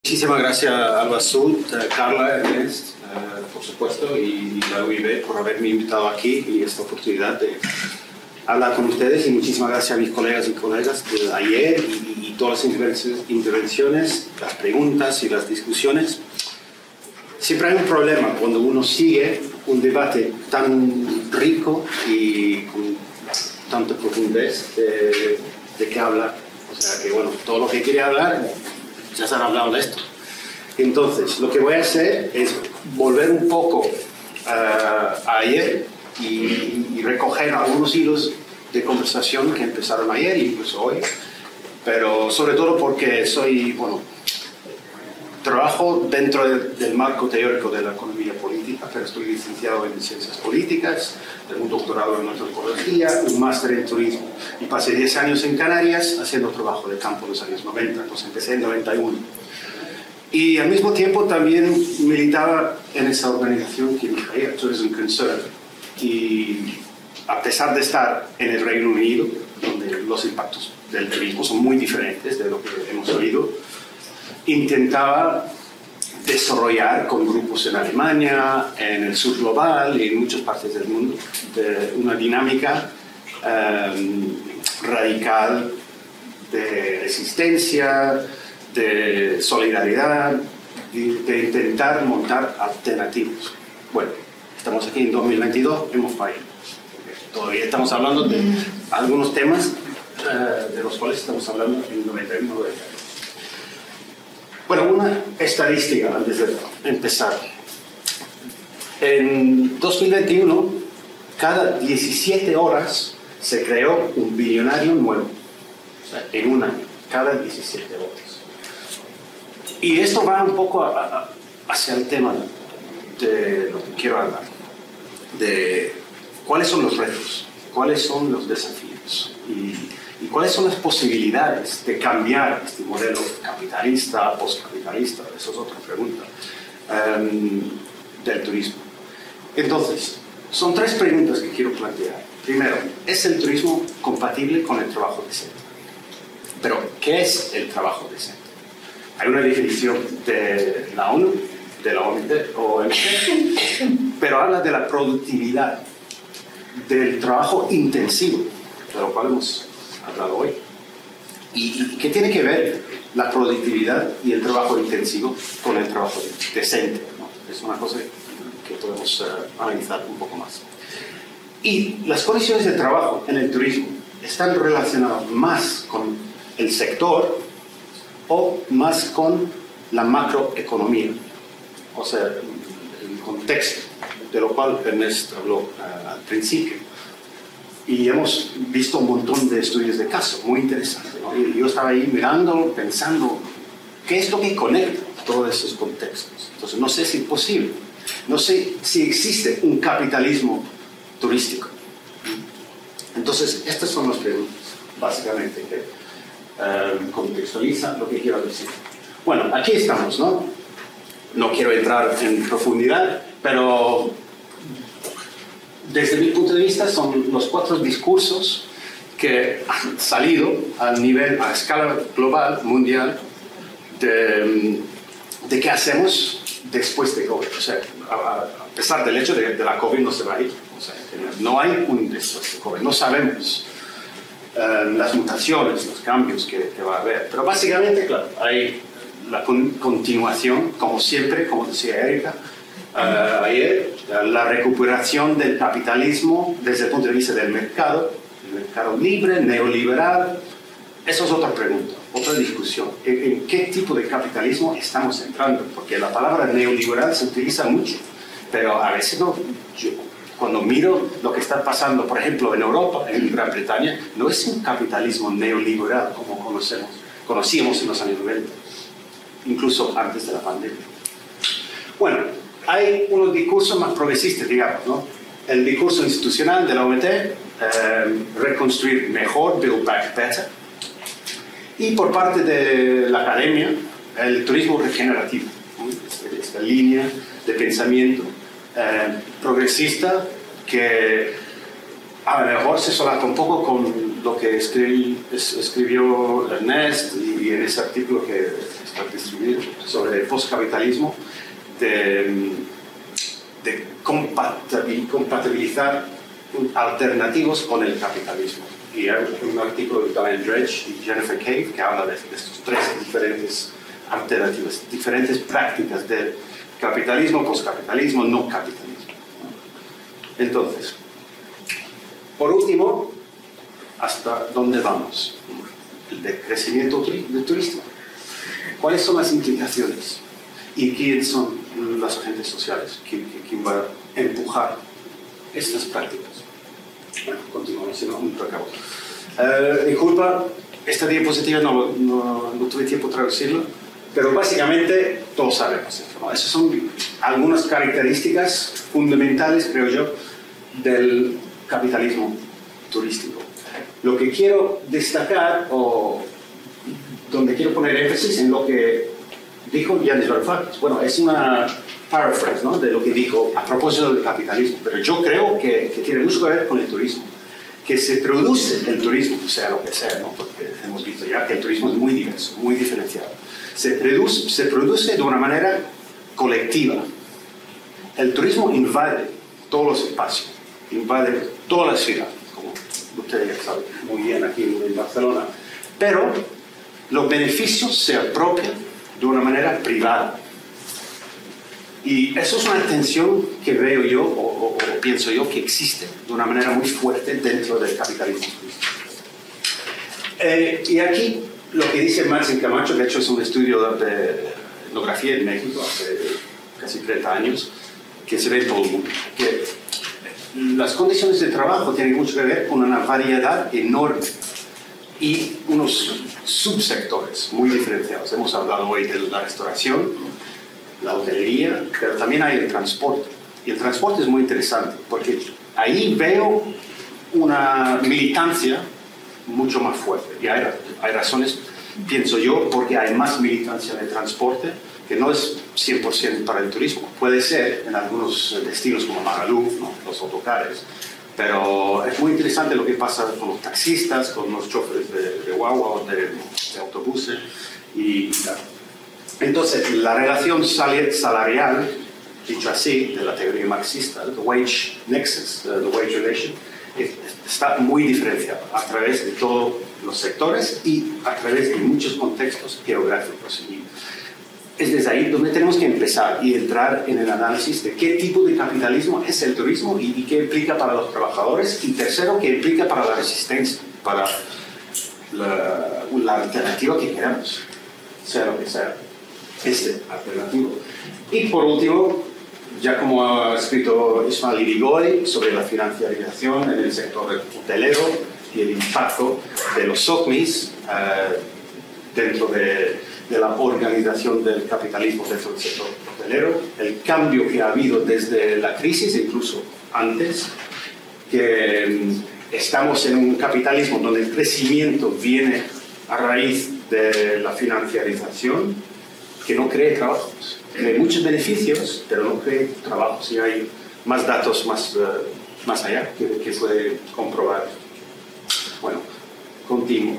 Muchísimas gracias Alba Sud, Carla, Ernest, por supuesto, y la UIB por haberme invitado aquí y esta oportunidad de hablar con ustedes. Y muchísimas gracias a mis colegas y colegas de ayer y todas las intervenciones, las preguntas y las discusiones. Siempre hay un problema cuando uno sigue un debate tan rico y con tanta profundidad de qué hablar. O sea que, bueno, todo lo que quería hablar, ya se han hablado de esto. Entonces, lo que voy a hacer es volver un poco a ayer y recoger algunos hilos de conversación que empezaron ayer e incluso hoy. Pero sobre todo porque trabajo dentro del marco teórico de la economía política, pero estoy licenciado en Ciencias Políticas, tengo un doctorado en antropología, un máster en turismo y pasé 10 años en Canarias haciendo trabajo de campo en los años 90, pues empecé en 91. Y al mismo tiempo también militaba en esa organización que dije ayer, Tourism Concern, y a pesar de estar en el Reino Unido, donde los impactos del turismo son muy diferentes de lo que hemos oído, intentaba desarrollar con grupos en Alemania, en el sur global y en muchas partes del mundo una dinámica radical de resistencia, de solidaridad, de intentar montar alternativas. Bueno, estamos aquí en 2022, hemos fallado. Todavía estamos hablando de algunos temas de los cuales estamos hablando en 91. Bueno, una estadística antes de empezar. En 2021, cada 17 horas se creó un billonario nuevo. O sea, en un año, cada 17 horas. Y esto va un poco hacia el tema de lo que quiero hablar. De cuáles son los retos, cuáles son los desafíos y cuáles son las posibilidades de cambiar este modelo capitalista, postcapitalista, eso es otra pregunta, del turismo. Entonces, son tres preguntas que quiero plantear. Primero, ¿es el turismo compatible con el trabajo decente? Pero, ¿qué es el trabajo decente? Hay una definición de la ONU, de la OMT, pero habla de la productividad, del trabajo intensivo, de lo cual hemos hablado hoy. ¿Y qué tiene que ver la productividad y el trabajo intensivo con el trabajo decente, ¿no? Es una cosa que podemos analizar un poco más. Y las condiciones de trabajo en el turismo están relacionadas más con el sector o más con la macroeconomía, o sea, el contexto, de lo cual Ernest habló al principio. Y hemos visto un montón de estudios de caso, muy interesantes, ¿no? Y yo estaba ahí mirando, pensando, ¿qué es lo que conecta todos esos contextos? Entonces, no sé si es posible, no sé si existe un capitalismo turístico. Entonces, estas son las preguntas, básicamente, que contextualizan lo que quiero decir. Bueno, aquí estamos, ¿no? No quiero entrar en profundidad, pero desde mi punto de vista son los 4 discursos que han salido a escala global, mundial, de qué hacemos después de COVID. O sea, a pesar del hecho de la COVID no se va a ir. O sea, no hay un después de COVID, no sabemos las mutaciones, los cambios que va a haber. Pero básicamente, claro, hay la continuación, como siempre, como decía Erika ayer, la recuperación del capitalismo desde el punto de vista del mercado libre, neoliberal. Eso es otra pregunta, otra discusión. ¿En qué tipo de capitalismo estamos entrando? Porque la palabra neoliberal se utiliza mucho, pero a veces no. Cuando miro lo que está pasando, por ejemplo, en Europa, en Gran Bretaña, no es un capitalismo neoliberal como conocíamos en los años 90, incluso antes de la pandemia. Bueno, hay unos discursos más progresistas, digamos, ¿no? El discurso institucional de la OMT, reconstruir mejor, build back better. Y por parte de la academia, el turismo regenerativo, ¿no? Esta línea de pensamiento progresista que a lo mejor se solapa un poco con lo que escribió Ernest y en ese artículo que para distribuir, sobre el postcapitalismo, de compatibilizar alternativos con el capitalismo. Y hay un artículo de Diane Dredge y Jennifer Cave que habla de estos tres diferentes alternativas, diferentes prácticas del capitalismo, postcapitalismo, no capitalismo. Entonces, por último, ¿hasta dónde vamos? El decrecimiento turístico. ¿Cuáles son las implicaciones? ¿Y quiénes son los agentes sociales? ¿Quién va a empujar estas prácticas? Bueno, continuamos, si no, un acabo. Disculpa, esta diapositiva no tuve tiempo de traducirla, pero básicamente todos sabemos esto, ¿no? Esas son algunas características fundamentales, creo yo, del capitalismo turístico. Lo que quiero destacar, o donde quiero poner énfasis en lo que dijo Yanis Varoufakis. Bueno, es una paraphrase, ¿no?, de lo que dijo a propósito del capitalismo, pero yo creo que tiene mucho que ver con el turismo. Que se produce el turismo, sea lo que sea, ¿no?, porque hemos visto ya que el turismo es muy diverso, muy diferenciado. Se produce de una manera colectiva. El turismo invade todos los espacios, invade toda la ciudad, como ustedes ya saben muy bien aquí en Barcelona, pero los beneficios se apropian de una manera privada. Y eso es una tensión que veo yo, o pienso yo, que existe de una manera muy fuerte dentro del capitalismo turístico. Y aquí lo que dice Marcin Camacho, de hecho es un estudio de etnografía en México hace casi 30 años, que se ve en todo el mundo, que las condiciones de trabajo tienen mucho que ver con una variedad enorme y unos subsectores muy diferenciados. Hemos hablado hoy de la restauración, la hotelería, pero también hay el transporte. Y el transporte es muy interesante, porque ahí veo una militancia mucho más fuerte. Y hay razones, pienso yo, porque hay más militancia en el transporte, que no es 100% para el turismo. Puede ser en algunos destinos como Magaluf, ¿no?, los autocares, pero es muy interesante lo que pasa con los taxistas, con los choferes de guagua o de autobuses. Y entonces, la relación salarial, dicho así, de la teoría marxista, the wage nexus, the wage relation, está muy diferenciada a través de todos los sectores y a través de muchos contextos geográficos. Y es desde ahí donde tenemos que empezar y entrar en el análisis de qué tipo de capitalismo es el turismo y qué implica para los trabajadores, y tercero, qué implica para la resistencia, para la alternativa que queramos, sea lo que sea este alternativo. Y por último, ya como ha escrito Ismail Irigoyen sobre la financiarización en el sector hotelero y el impacto de los SOCMIs dentro de la organización del capitalismo dentro del sector hotelero, el cambio que ha habido desde la crisis, incluso antes, que estamos en un capitalismo donde el crecimiento viene a raíz de la financiarización, que no cree trabajos. Tiene muchos beneficios, pero no cree trabajos. Y hay más datos más allá que puede comprobar. Bueno, continúo.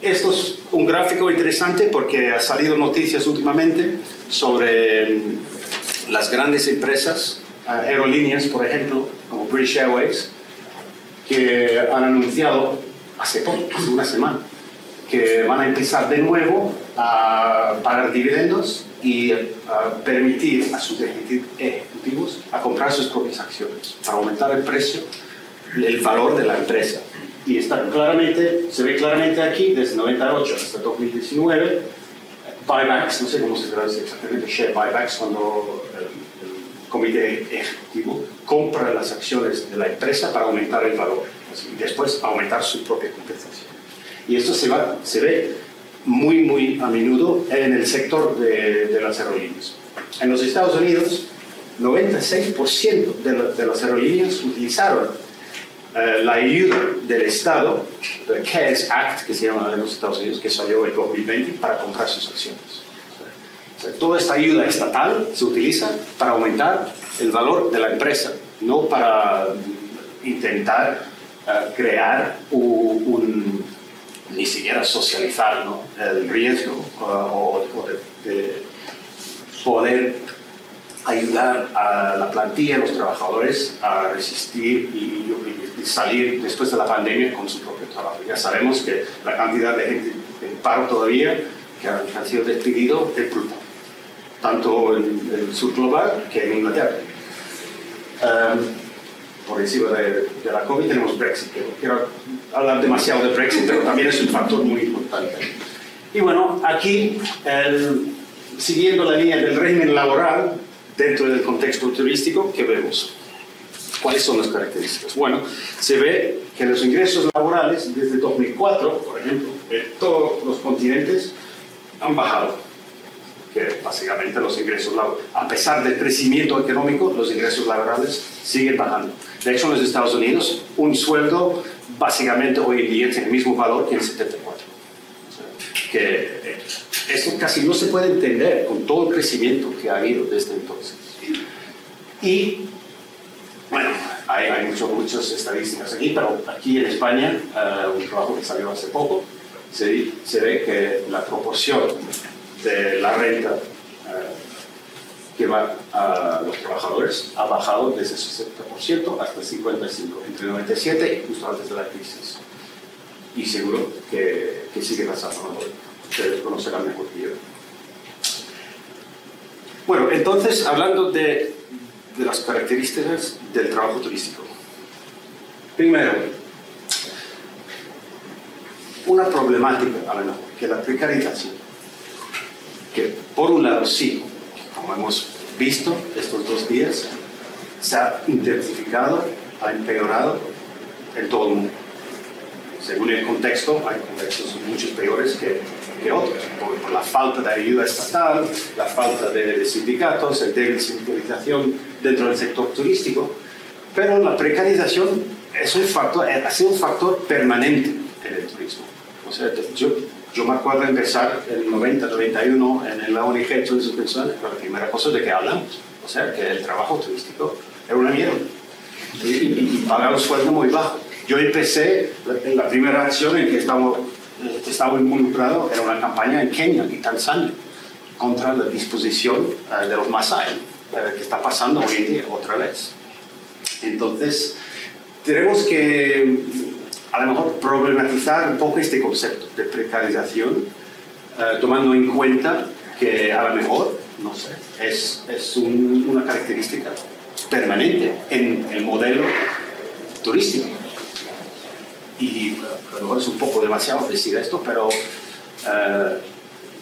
Esto es un gráfico interesante porque ha salido noticias últimamente sobre las grandes empresas, aerolíneas, por ejemplo, como British Airways, que han anunciado hace una semana, que van a empezar de nuevo a pagar dividendos y a permitir a sus ejecutivos a comprar sus propias acciones para aumentar el precio, el valor de la empresa. Y se ve claramente aquí, desde 98 hasta 2019, buybacks, no sé cómo se traduce exactamente, share buybacks, cuando el comité ejecutivo compra las acciones de la empresa para aumentar el valor y después aumentar su propia compensación. Y esto se ve muy a menudo en el sector de las aerolíneas. En los Estados Unidos, 96% de las aerolíneas utilizaron la ayuda del Estado, el CARES Act, que se llama en los Estados Unidos, que salió en 2020, para comprar sus acciones. O sea, toda esta ayuda estatal se utiliza para aumentar el valor de la empresa, no para intentar crear un ni siquiera socializar, ¿no?, el riesgo o de poder ayudar a la plantilla, a los trabajadores a resistir y salir después de la pandemia con su propio trabajo. Ya sabemos que la cantidad de gente en paro todavía que han sido despedidos es brutal, tanto en el sur global que en Inglaterra. Por encima de la COVID tenemos Brexit, pero no quiero hablar demasiado de Brexit, pero también es un factor muy importante. Y bueno, aquí, siguiendo la línea del régimen laboral dentro del contexto turístico, ¿qué vemos? ¿Cuáles son las características? Bueno, se ve que los ingresos laborales desde 2004, por ejemplo, en todos los continentes han bajado. Que básicamente los ingresos laborales, a pesar del crecimiento económico, los ingresos laborales siguen bajando. De hecho, en los Estados Unidos, un sueldo básicamente hoy en día tiene el mismo valor que en 74. O sea, que esto casi no se puede entender con todo el crecimiento que ha habido desde entonces. Y bueno, hay muchas estadísticas aquí, pero aquí en España, un trabajo que salió hace poco, se ve que la proporción de la renta que va a los trabajadores ha bajado desde el 60% hasta el 55%, entre el 97 y justo antes de la crisis. Y seguro que sigue pasando, ¿no? Ustedes conocerán mejor que yo. Bueno, entonces, hablando de las características del trabajo turístico. Primero, una problemática, a lo mejor, que la precarización, que por un lado sí, como hemos visto estos 2 días, se ha intensificado, ha empeorado en todo el mundo. Según el contexto, hay contextos mucho peores que otros, por la falta de ayuda estatal, la falta de sindicatos, el débil sindicalización dentro del sector turístico, pero la precarización es ha sido un factor permanente en el turismo. O sea, yo me acuerdo de empezar en el 90-91 en la ONG Tourism Concern, la primera cosa de que hablamos, o sea, que el trabajo turístico era una mierda y pagaba un sueldo muy bajo. Yo empecé, en la primera acción en que estaba involucrado era una campaña en Kenia y Tanzania contra la disposición de los Masái, que está pasando hoy en día otra vez. Entonces, tenemos que a lo mejor problematizar un poco este concepto de precarización, tomando en cuenta que a lo mejor, no sé, es una característica permanente en el modelo turístico. Y a lo mejor es un poco demasiado decir esto, pero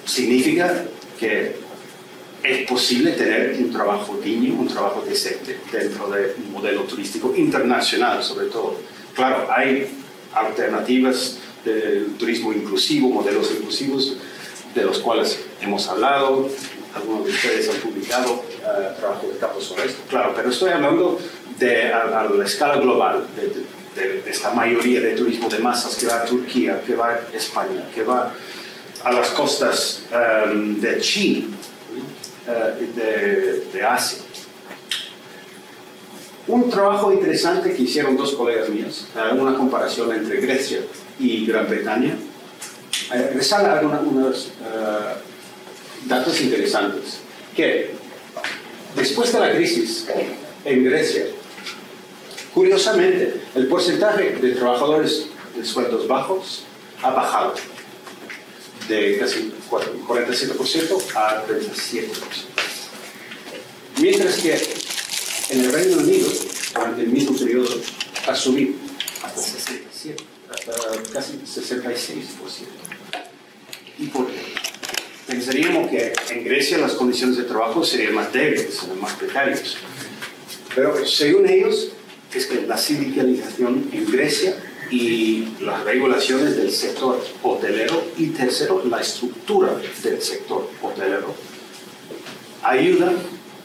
significa que es posible tener un trabajo digno, un trabajo decente dentro de un modelo turístico internacional, sobre todo. Claro, hay alternativas del turismo inclusivo, modelos inclusivos, de los cuales hemos hablado. Algunos de ustedes han publicado trabajo de campo sobre esto, claro, pero estoy hablando a la escala global, de esta mayoría de turismo de masas que va a Turquía, que va a España, que va a las costas de China, de Asia. Un trabajo interesante que hicieron 2 colegas míos, una comparación entre Grecia y Gran Bretaña, resalta algunos datos interesantes, que después de la crisis en Grecia, curiosamente, el porcentaje de trabajadores de sueldos bajos ha bajado de casi 47% a 37%. Mientras que en el Reino Unido, durante el mismo periodo, ha subido hasta 67%, hasta casi 66%. ¿Y por qué? Pensaríamos que en Grecia las condiciones de trabajo serían más débiles, más precarias. Pero según ellos, es que la sindicalización en Grecia y las regulaciones del sector hotelero y tercero, la estructura del sector hotelero ayudan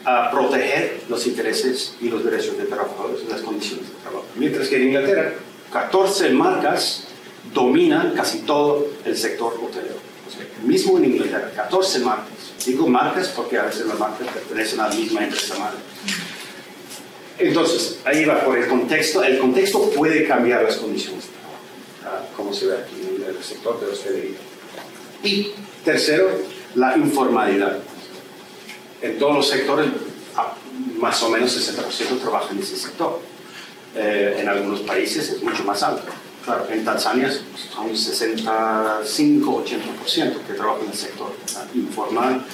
a proteger los intereses y los derechos de trabajadores y las condiciones de trabajo. Mientras que en Inglaterra, 14 marcas dominan casi todo el sector hotelero. O sea, mismo en Inglaterra, 14 marcas. Digo marcas porque a veces las marcas pertenecen a la misma empresa madre. Entonces, ahí va por el contexto. El contexto puede cambiar las condiciones de trabajo. como se ve aquí en el sector de hostelería. Y tercero, la informalidad. En todos los sectores, más o menos 60% trabaja en ese sector. En algunos países es mucho más alto. Claro, en Tanzania son 65-80% que trabajan en el sector informal.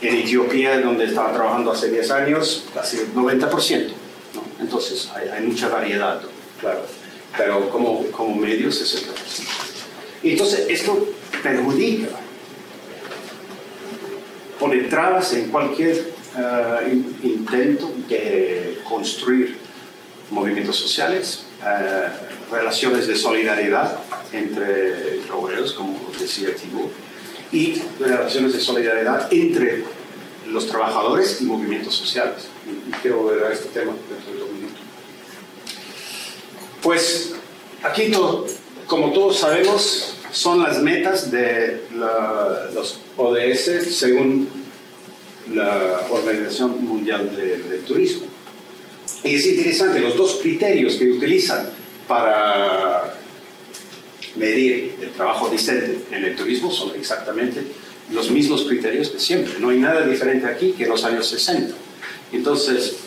En Etiopía, donde estaba trabajando hace 10 años, casi el 90%, ¿no? Entonces, hay mucha variedad, claro. Pero como medio, 60%. Y entonces, esto perjudica, pone trabas en cualquier intento de construir movimientos sociales, relaciones de solidaridad entre obreros, como decía Thibaut, y relaciones de solidaridad entre los trabajadores y movimientos sociales. Y quiero volver a este tema dentro de 2 minutos. Pues aquí, como todos sabemos, son las metas de los ODS según la Organización Mundial del Turismo. Y es interesante, los 2 criterios que utilizan para medir el trabajo decente en el turismo son exactamente los mismos criterios de siempre. No hay nada diferente aquí que en los años 60. Entonces,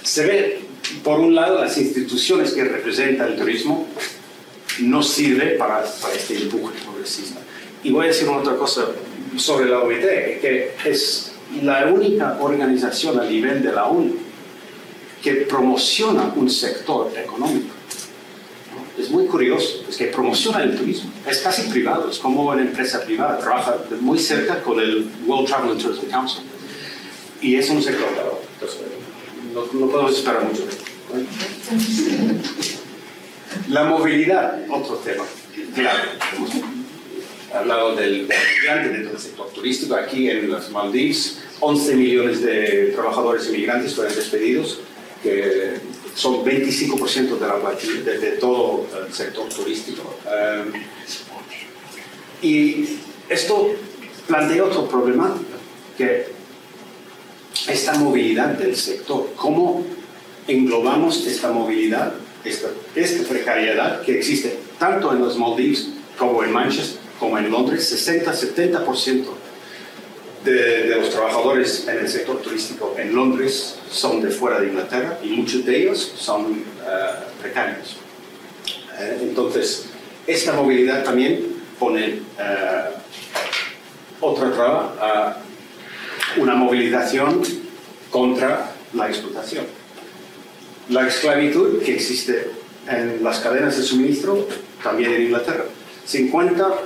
se ve, por un lado, las instituciones que representan el turismo no sirven para este empuje progresista. Y voy a decir otra cosa sobre la OMT, que es la única organización a nivel de la ONU que promociona un sector económico. Es muy curioso, es que promociona el turismo. Es casi privado, es como una empresa privada, trabaja muy cerca con el World Travel and Tourism Council. Y es un sector claro. Entonces, no podemos esperar mucho de esto. La movilidad, otro tema. Claro, hemos hablado del migrante dentro del sector turístico. Aquí en las Maldivas, 11 millones de trabajadores inmigrantes fueron despedidos, que son 25% de la plantilla de todo el sector turístico. Y esto plantea otro problema, que esta movilidad del sector, ¿cómo englobamos esta movilidad, esta precariedad que existe tanto en las Maldivas como en Manchester, como en Londres? 60-70% de los trabajadores en el sector turístico en Londres son de fuera de Inglaterra y muchos de ellos son precarios. Entonces, esta movilidad también pone otra traba a una movilización contra la explotación. La esclavitud que existe en las cadenas de suministro, también en Inglaterra. 50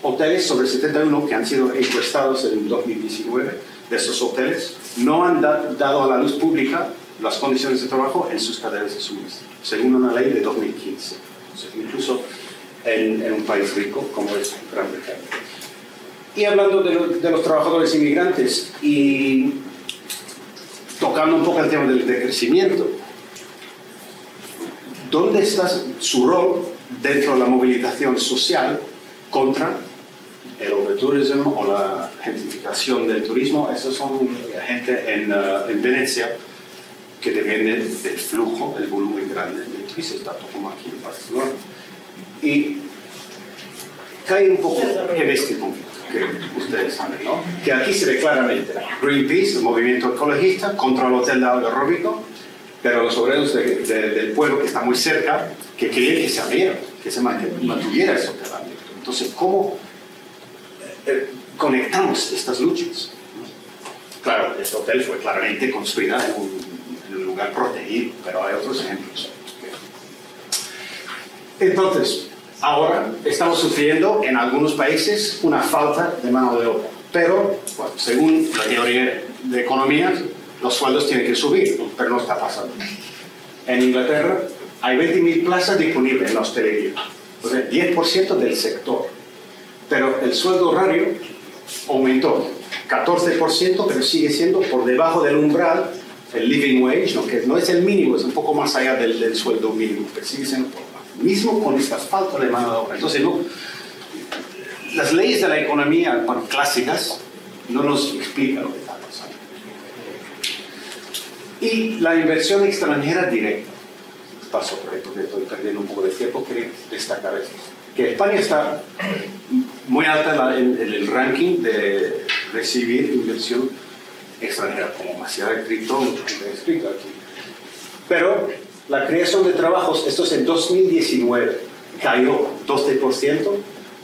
hoteles sobre 71 que han sido encuestados en 2019, de esos hoteles, no han dado a la luz pública las condiciones de trabajo en sus cadenas de suministro, según una ley de 2015. Entonces, incluso en un país rico como es Gran Bretaña. Y hablando de los trabajadores inmigrantes y tocando un poco el tema del crecimiento, ¿dónde está su rol dentro de la movilización social contra el overtourism o la gentrificación del turismo? Esos son gente en Venecia que depende del flujo, del volumen grande de turistas, tanto como aquí en Barcelona. Y cae un poco en este conflicto que ustedes saben, ¿no? Que aquí se ve claramente Greenpeace, el movimiento ecologista, contra el hotel de Algarrobico, pero los obreros del pueblo que está muy cerca, que querían que se abriera, que se mantuviera ese hotel abierto. Entonces, ¿cómo conectamos estas luchas? Claro, este hotel fue claramente construido en un lugar protegido, pero hay otros ejemplos. Entonces, ahora estamos sufriendo en algunos países una falta de mano de obra, pero bueno, según la teoría de economía, los sueldos tienen que subir, pero no está pasando. En Inglaterra hay 20.000 plazas disponibles en la hostelería, o sea, 10% del sector, pero el sueldo horario aumentó 14%, pero sigue siendo por debajo del umbral, el living wage, ¿no? Que no es el mínimo, es un poco más allá del sueldo mínimo, pero sigue siendo por debajo. Mismo con esta falta de mano de obra. Entonces, no, las leyes de la economía, bueno, clásicas no nos explican lo que está pasando. Y la inversión extranjera directa. paso por ahí porque estoy perdiendo un poco de tiempo, quería destacar esto. Que España está muy alta en el ranking de recibir inversión extranjera, como demasiado escrito aquí. Pero la creación de trabajos, esto es en 2019, cayó 12%,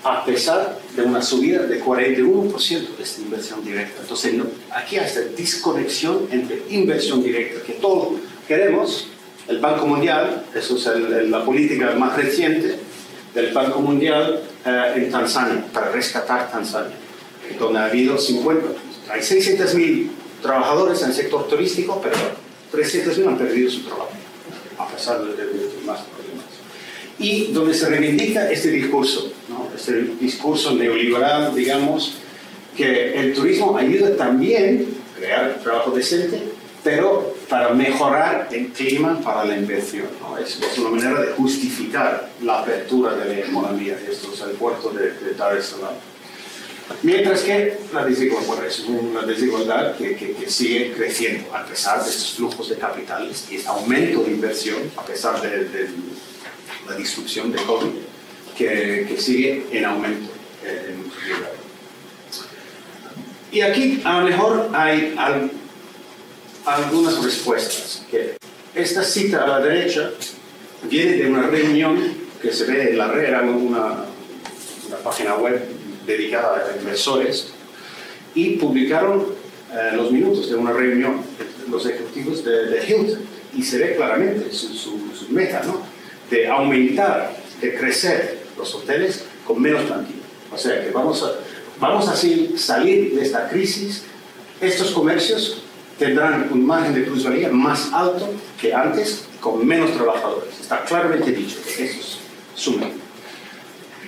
a pesar de una subida de 41% de esta inversión directa. Entonces, aquí hay esta desconexión entre inversión directa, que todos queremos. El Banco Mundial, eso es la política más reciente del Banco Mundial en Tanzania, para rescatar Tanzania, donde ha habido hay 600.000 trabajadores en el sector turístico, pero 300.000 han perdido su trabajo, a pesar de más problemas. Y donde se reivindica este discurso, ¿no? Este discurso neoliberal, digamos, que el turismo ayuda también a crear trabajo decente, pero para mejorar el clima para la inversión, ¿no? Es una manera de justificar la apertura de la economía. Esto es el puerto de Dar es Salaam. Mientras que la desigualdad, bueno, es una desigualdad que sigue creciendo a pesar de estos flujos de capitales y este aumento de inversión, a pesar de la disrupción de COVID, que sigue en aumento en muchos lugares. Y aquí a lo mejor hay algunas respuestas. Que esta cita a la derecha viene de una reunión que se ve en la red, era una página web dedicada a inversores, y publicaron los minutos de una reunión de los ejecutivos de Hilton, y se ve claramente su meta, ¿no? De aumentar, de crecer los hoteles con menos plantilla. O sea que vamos a salir de esta crisis. Estos comercios tendrán un margen de plusvalía más alto que antes, con menos trabajadores. Está claramente dicho que eso es su meta.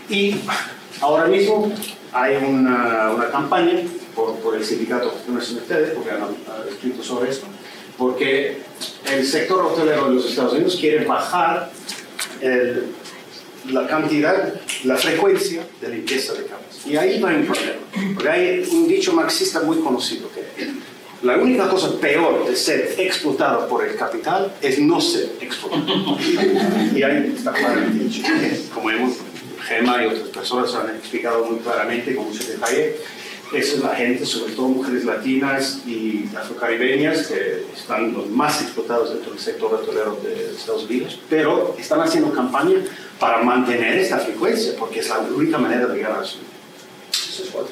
Y ahora mismo hay una campaña por el sindicato, no es ustedes, porque han escrito sobre esto, porque el sector hotelero de los Estados Unidos quiere bajar la cantidad, la frecuencia de limpieza de camas. Y ahí no hay un problema, porque hay un dicho marxista muy conocido que la única cosa peor de ser explotado por el capital es no ser explotado. Y ahí está claramente dicho. Como Gemma y otras personas han explicado muy claramente, con mucho detalle, esa es la gente, sobre todo mujeres latinas y afrocaribeñas, que están los más explotados dentro del sector hotelero de Estados Unidos, pero están haciendo campaña para mantener esta frecuencia, porque es la única manera de llegar a su esfuerzo.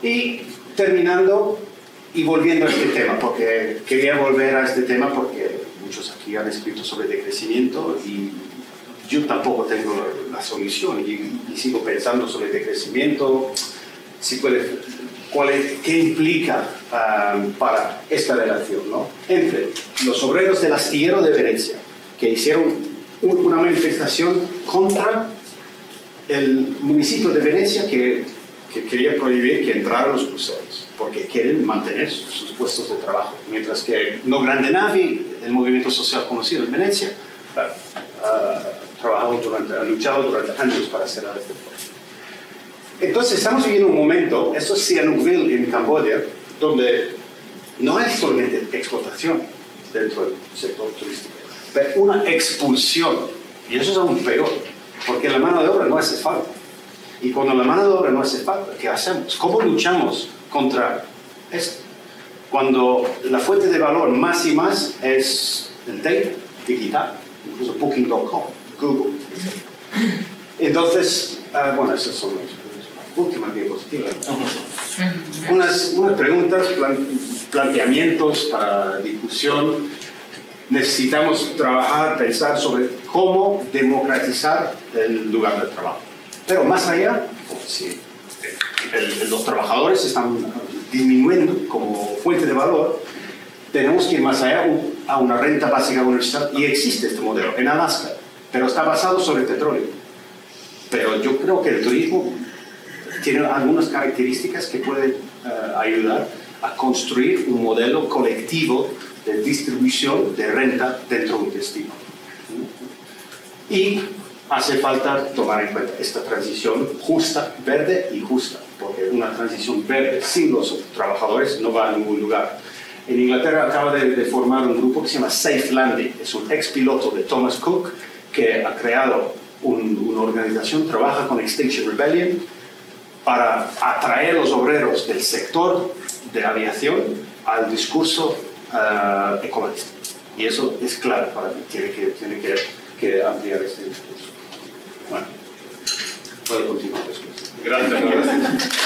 Y terminando y volviendo a este tema, porque quería volver a este tema porque muchos aquí han escrito sobre decrecimiento y yo tampoco tengo la solución y sigo pensando sobre el decrecimiento, qué implica para esta relación, ¿no? Entre los obreros del astillero de Venecia, que hicieron una manifestación contra el municipio de Venecia que quería prohibir que entraran los cruceros, porque quieren mantener sus puestos de trabajo, mientras que No Grande Navi, el movimiento social conocido en Venecia, ha luchado durante años para cerrar este puerto. Entonces estamos viviendo un momento, esto es Sihanoukville en Camboya, donde no hay solamente explotación dentro del sector turístico, pero una expulsión, y eso es aún peor, porque la mano de obra no hace falta. Y cuando la mano de obra no hace falta, ¿qué hacemos? ¿Cómo luchamos contra esto? Cuando la fuente de valor más y más es el data digital, incluso Booking.com, Google. Entonces, bueno, esas son las últimas diapositivas. Unas preguntas, planteamientos para discusión. Necesitamos trabajar, pensar sobre cómo democratizar el lugar de trabajo. Pero más allá, si los trabajadores están disminuyendo como fuente de valor, tenemos que ir más allá a una renta básica universal, y existe este modelo en Alaska, pero está basado sobre el petróleo. Pero yo creo que el turismo tiene algunas características que pueden ayudar a construir un modelo colectivo de distribución de renta dentro de un destino. Y hace falta tomar en cuenta esta transición justa, verde y justa, porque una transición verde sin los trabajadores no va a ningún lugar. En Inglaterra acaba de formar un grupo que se llama Safe Landing. Es un ex piloto de Thomas Cook que ha creado una organización, trabaja con Extinction Rebellion para atraer a los obreros del sector de aviación al discurso ecologista. Y eso es claro para mí, tiene que ampliar este discurso. Bueno, puedo continuar después. Gracias.